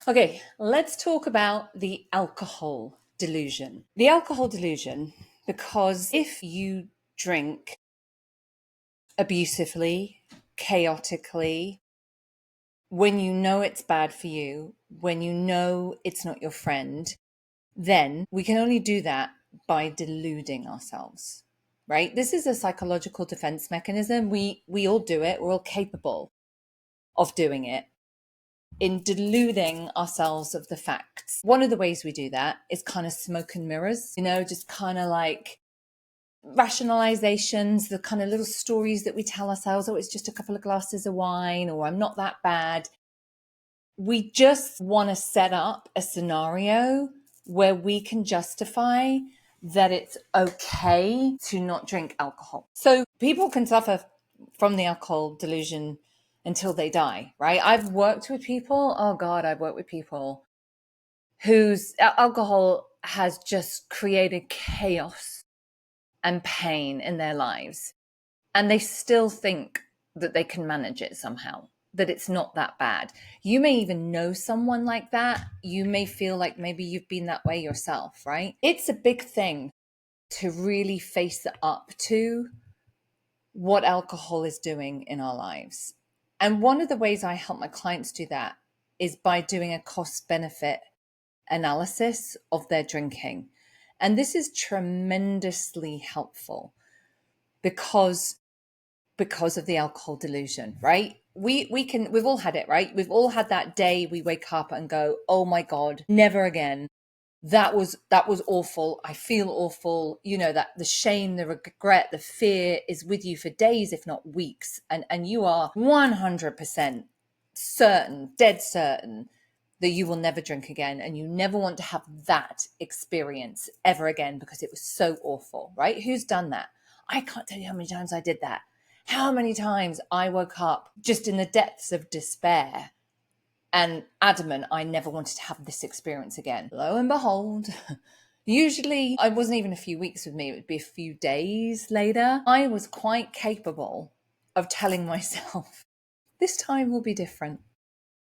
Okay, let's talk about the alcohol delusion. The alcohol delusion, because if you drink abusively, chaotically, when you know it's bad for you, when you know it's not your friend, then we can only do that by deluding ourselves, right? This is a psychological defense mechanism. We all do it. We're all capable of doing it, in deluding ourselves of the facts. One of the ways we do that is kind of smoke and mirrors, just kind of like rationalizations, the kind of little stories that we tell ourselves. Oh, it's just a couple of glasses of wine, or I'm not that bad. We just want to set up a scenario where we can justify that it's okay to not drink alcohol. So people can suffer from the alcohol delusion until they die, right? I've worked with people, I've worked with people whose alcohol has just created chaos and pain in their lives. And they still think that they can manage it somehow, that it's not that bad. You may even know someone like that. You may feel like maybe you've been that way yourself, right? It's a big thing to really face up to what alcohol is doing in our lives. And one of the ways I help my clients do that is by doing a cost benefit analysis of their drinking. And this is tremendously helpful because of the alcohol delusion, right? We've all had it, right? We've all had that day we wake up and go, oh my God, never again. That was awful. I feel awful. That the shame, the regret, the fear is with you for days, if not weeks. And you are 100% certain, dead certain, that you will never drink again. And you never want to have that experience ever again because it was so awful, right? Who's done that? I can't tell you how many times I did that. How many times I woke up just in the depths of despair and adamant I never wanted to have this experience again. Lo and behold, usually it wasn't even a few weeks with me, it would be a few days later. I was quite capable of telling myself, this time will be different.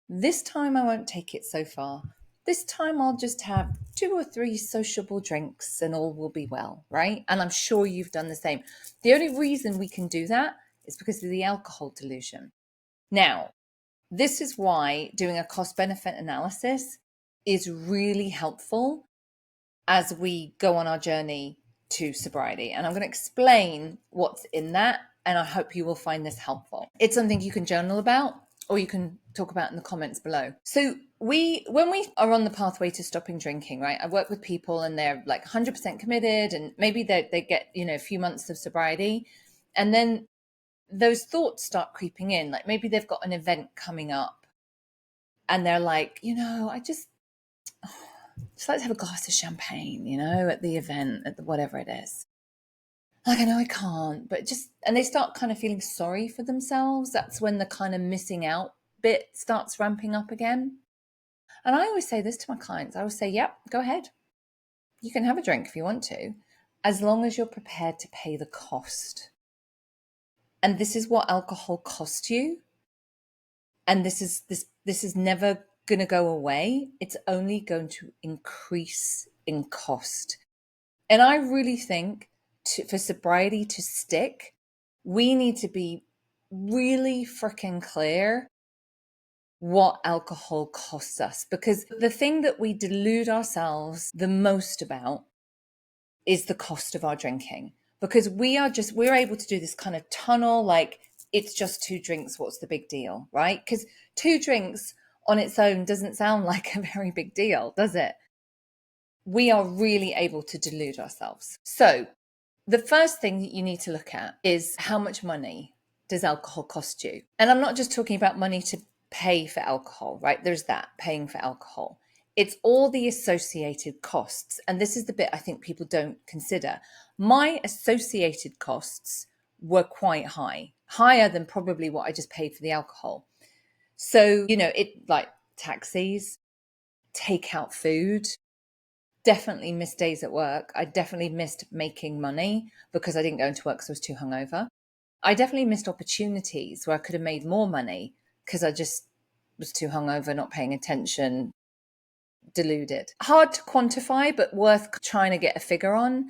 This time I won't take it so far. This time I'll just have 2 or 3 sociable drinks and all will be well, right? And I'm sure you've done the same. The only reason we can do that is because of the alcohol delusion. Now, this is why doing a cost benefit analysis is really helpful as we go on our journey to sobriety. And I'm going to explain what's in that, and I hope you will find this helpful. It's something you can journal about, or you can talk about in the comments below. So when we are on the pathway to stopping drinking, right, I work with people and they're like 100% committed, and maybe they get, a few months of sobriety, and then those thoughts start creeping in. Like maybe they've got an event coming up and they're like, I just like to have a glass of champagne, at the event, at the whatever it is. Like, I know I can't, but and they start kind of feeling sorry for themselves. That's when the kind of missing out bit starts ramping up again. And I always say this to my clients. I always say, yep, go ahead. You can have a drink if you want to, as long as you're prepared to pay the cost. And this is what alcohol costs you. And this is never going to go away. It's only going to increase in cost. And I really think for sobriety to stick, we need to be really freaking clear what alcohol costs us, because the thing that we delude ourselves the most about is the cost of our drinking, because we're able to do this kind of tunnel, like it's just 2 drinks, what's the big deal, right? Because 2 drinks on its own doesn't sound like a very big deal, does it? We are really able to delude ourselves. So the first thing that you need to look at is how much money does alcohol cost you? And I'm not just talking about money to pay for alcohol, right? There's that, paying for alcohol. It's all the associated costs. And this is the bit I think people don't consider. My associated costs were quite high, higher than probably what I just paid for the alcohol. So, it like taxis, takeout food, definitely missed days at work. I definitely missed making money because I didn't go into work because I was too hungover. I definitely missed opportunities where I could have made more money because I just was too hungover, not paying attention, deluded. Hard to quantify, but worth trying to get a figure on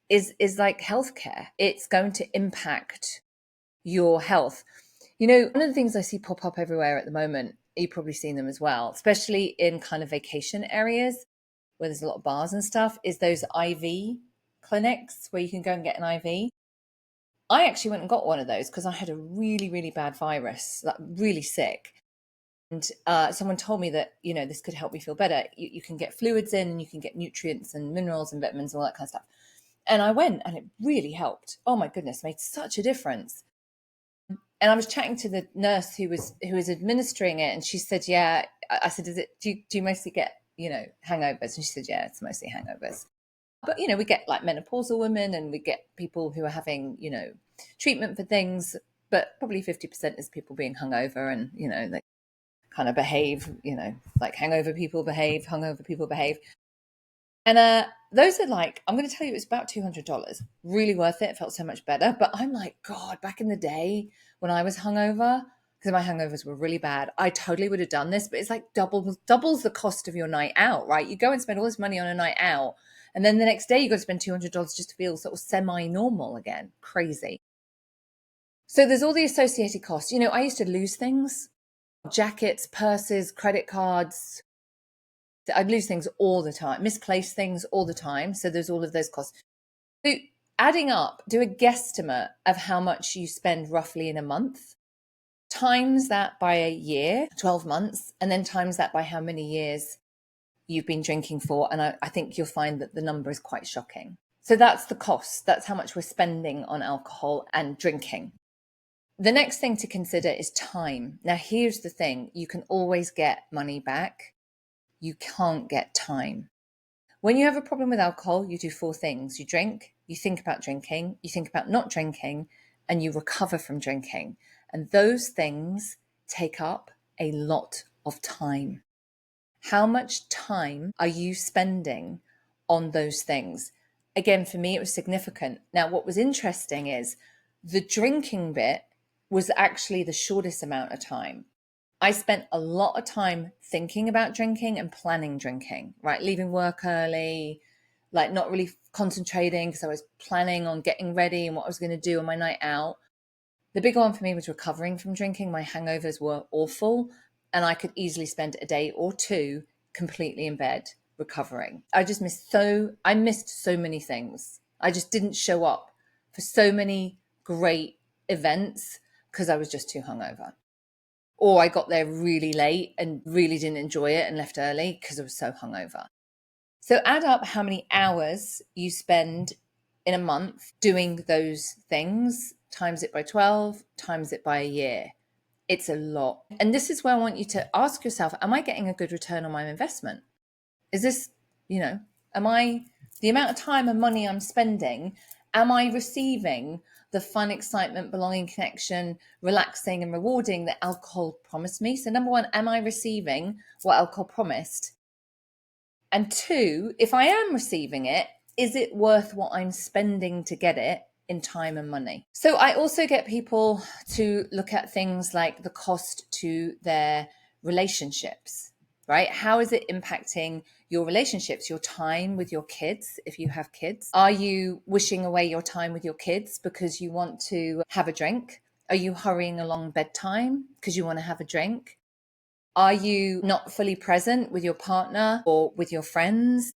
is like healthcare. It's going to impact your health. You know, one of the things I see pop up everywhere at the moment, you've probably seen them as well, especially in kind of vacation areas where there's a lot of bars and stuff, is those IV clinics where you can go and get an IV. I actually went and got one of those because I had a really, really bad virus, like really sick. And someone told me that, you know, this could help me feel better. You can get fluids in and you can get nutrients and minerals and vitamins and all that kind of stuff. And I went and it really helped. Oh my goodness, made such a difference. And I was chatting to the nurse who was administering it, and she said, "Yeah." I said, "Is it? Do you mostly get, you know, hangovers?" And she said, "Yeah, it's mostly hangovers." But you know, we get like menopausal women, and we get people who are having, you know, treatment for things. But probably 50% is people being hungover, and you know, they kind of behave, you know, like hungover people behave. And those are like, I'm going to tell you, it's about $200. Really worth it. It felt so much better. But I'm like, God, back in the day when I was hungover, because my hangovers were really bad, I totally would have done this. But it's like doubles the cost of your night out, right? You go and spend all this money on a night out, and then the next day you got to spend $200 just to feel sort of semi-normal again. Crazy. So there's all the associated costs. You know, I used to lose things, jackets, purses, credit cards. I'd lose things all the time, misplace things all the time. So there's all of those costs. So adding up, do a guesstimate of how much you spend roughly in a month, times that by a year, 12 months, and then times that by how many years you've been drinking for. And I think you'll find that the number is quite shocking. So that's the cost. That's how much we're spending on alcohol and drinking. The next thing to consider is time. Now, here's the thing. You can always get money back. You can't get time. When you have a problem with alcohol, you do 4 things. You drink, you think about drinking, you think about not drinking, and you recover from drinking. And those things take up a lot of time. How much time are you spending on those things? Again, for me, it was significant. Now, what was interesting is the drinking bit was actually the shortest amount of time. I spent a lot of time thinking about drinking and planning drinking, right? Leaving work early, like not really concentrating because I was planning on getting ready and what I was going to do on my night out. The big one for me was recovering from drinking. My hangovers were awful, and I could easily spend a day or 2 completely in bed recovering. I missed so many things. I just didn't show up for so many great events because I was just too hungover. Or I got there really late and really didn't enjoy it and left early because I was so hungover. So add up how many hours you spend in a month doing those things, times it by 12, times it by a year. It's a lot. And this is where I want you to ask yourself, am I getting a good return on my investment? Is this, you know, the amount of time and money I'm spending, am I receiving the fun, excitement, belonging, connection, relaxing and rewarding that alcohol promised me? So number 1, am I receiving what alcohol promised? And 2, if I am receiving it, is it worth what I'm spending to get it in time and money? So I also get people to look at things like the cost to their relationships, right? How is it impacting your relationships, your time with your kids, if you have kids? Are you wishing away your time with your kids because you want to have a drink? Are you hurrying along bedtime because you want to have a drink? Are you not fully present with your partner or with your friends?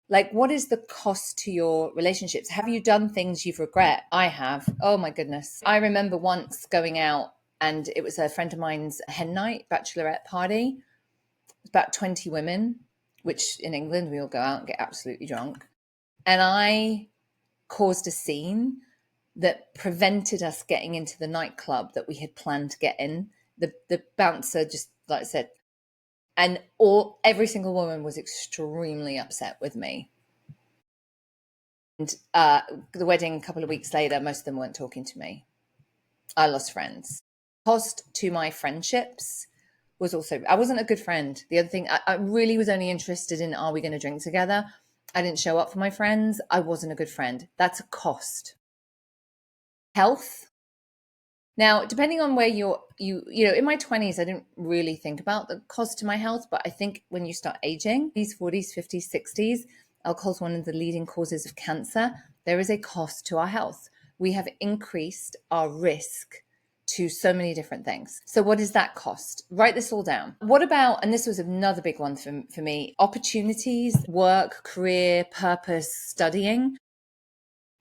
Like, what is the cost to your relationships? Have you done things you've regret? I have. Oh my goodness. I remember once going out, and it was a friend of mine's hen night, bachelorette party. About 20 women, which in England, we all go out and get absolutely drunk. And I caused a scene that prevented us getting into the nightclub that we had planned to get in. The bouncer, just like I said, and every single woman was extremely upset with me. And the wedding a couple of weeks later, most of them weren't talking to me. I lost friends. Cost to my friendships was also, I wasn't a good friend. The other thing, I really was only interested in, are we going to drink together? I didn't show up for my friends. I wasn't a good friend. That's a cost. Health. Now, depending on where you know, in my 20s, I didn't really think about the cost to my health, but I think when you start aging, these 40s, 50s, 60s, alcohol is one of the leading causes of cancer. There is a cost to our health. We have increased our risk to so many different things. So what is that cost? Write this all down. What about, and this was another big one for me, opportunities, work, career, purpose, studying.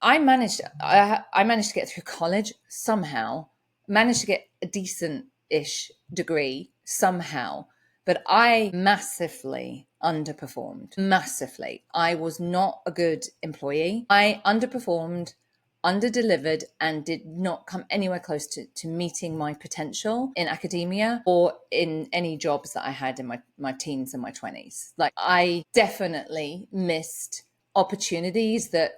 I managed to get through college somehow, managed to get a decent-ish degree somehow, but I massively underperformed. Massively. I was not a good employee. I underperformed, underdelivered, and did not come anywhere close to meeting my potential in academia or in any jobs that I had in my teens and my 20s. Like, I definitely missed opportunities that,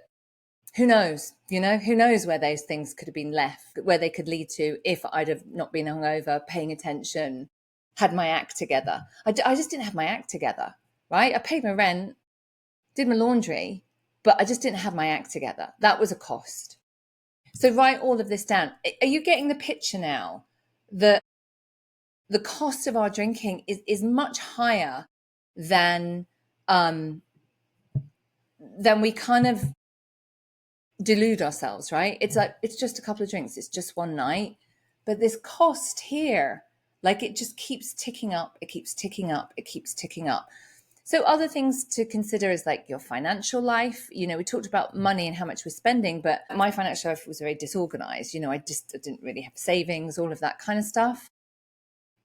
who knows, you know, who knows where those things could have been left, where they could lead to if I'd have not been hungover, paying attention, had my act together. I just didn't have my act together, right? I paid my rent, did my laundry, but I just didn't have my act together. That was a cost. So write all of this down. Are you getting the picture now that the cost of our drinking is much higher than we kind of delude ourselves, right? It's like, it's just a couple of drinks, it's just one night. But this cost here, like, it just keeps ticking up, it keeps ticking up, it keeps ticking up. So other things to consider is like your financial life. You know, we talked about money and how much we're spending, but my financial life was very disorganized. You know, I didn't really have savings, all of that kind of stuff.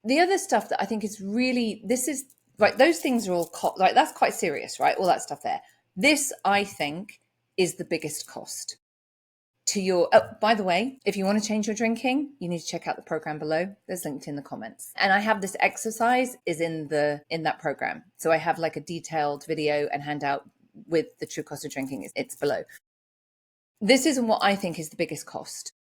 The other stuff that I think is really, this is, right, those things are all, like, that's quite serious, right? All that stuff there. This, I think, is the biggest cost to your, oh, by the way, if you want to change your drinking, you need to check out the program below. There's linked in the comments. And I have this exercise is in that program. So I have like a detailed video and handout with the true cost of drinking. It's below. This is what I think is the biggest cost.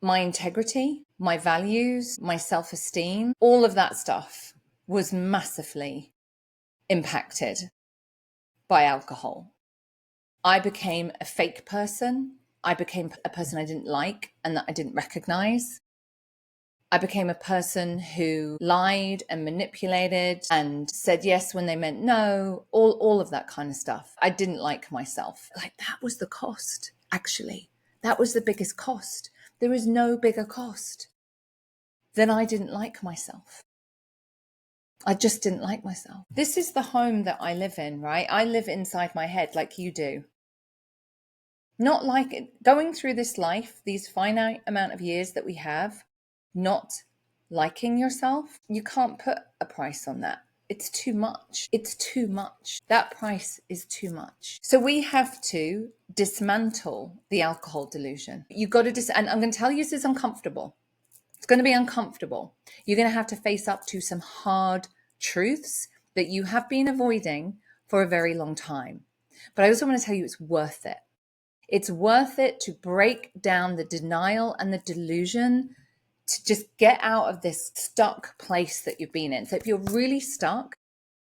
My integrity, my values, my self-esteem, all of that stuff was massively impacted by alcohol. I became a fake person. I became a person I didn't like and that I didn't recognize. I became a person who lied and manipulated and said yes when they meant no, all of that kind of stuff. I didn't like myself. Like, that was the cost, actually. That was the biggest cost. There is no bigger cost than I didn't like myself. I just didn't like myself. This is the home that I live in, right? I live inside my head like you do. Not like it, going through this life, these finite amount of years that we have, not liking yourself, you can't put a price on that. It's too much. It's too much. That price is too much. So we have to dismantle the alcohol delusion. You've got to, and I'm going to tell you, this is uncomfortable. It's going to be uncomfortable. You're going to have to face up to some hard truths that you have been avoiding for a very long time. But I also want to tell you it's worth it. It's worth it to break down the denial and the delusion, to just get out of this stuck place that you've been in. So if you're really stuck,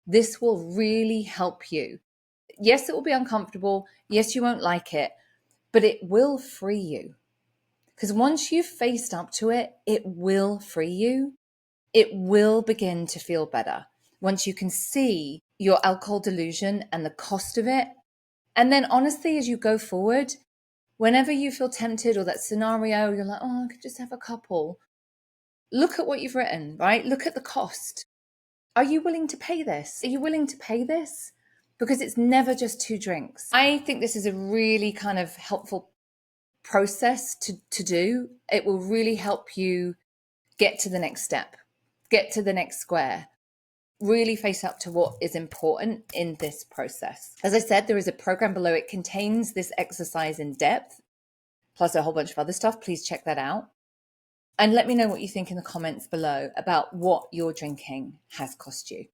this will really help you. Yes, it will be uncomfortable. Yes, you won't like it, but it will free you. Because once you've faced up to it, it will free you. It will begin to feel better once you can see your alcohol delusion and the cost of it. And then honestly, as you go forward, whenever you feel tempted or that scenario, you're like, oh, I could just have a couple. Look at what you've written, right? Look at the cost. Are you willing to pay this? Are you willing to pay this? Because it's never just 2 drinks. I think this is a really kind of helpful process to do. It will really help you get to the next step, get to the next square. Really face up to what is important in this process. As I said, there is a program below. It contains this exercise in depth, plus a whole bunch of other stuff. Please check that out. And let me know what you think in the comments below about what your drinking has cost you.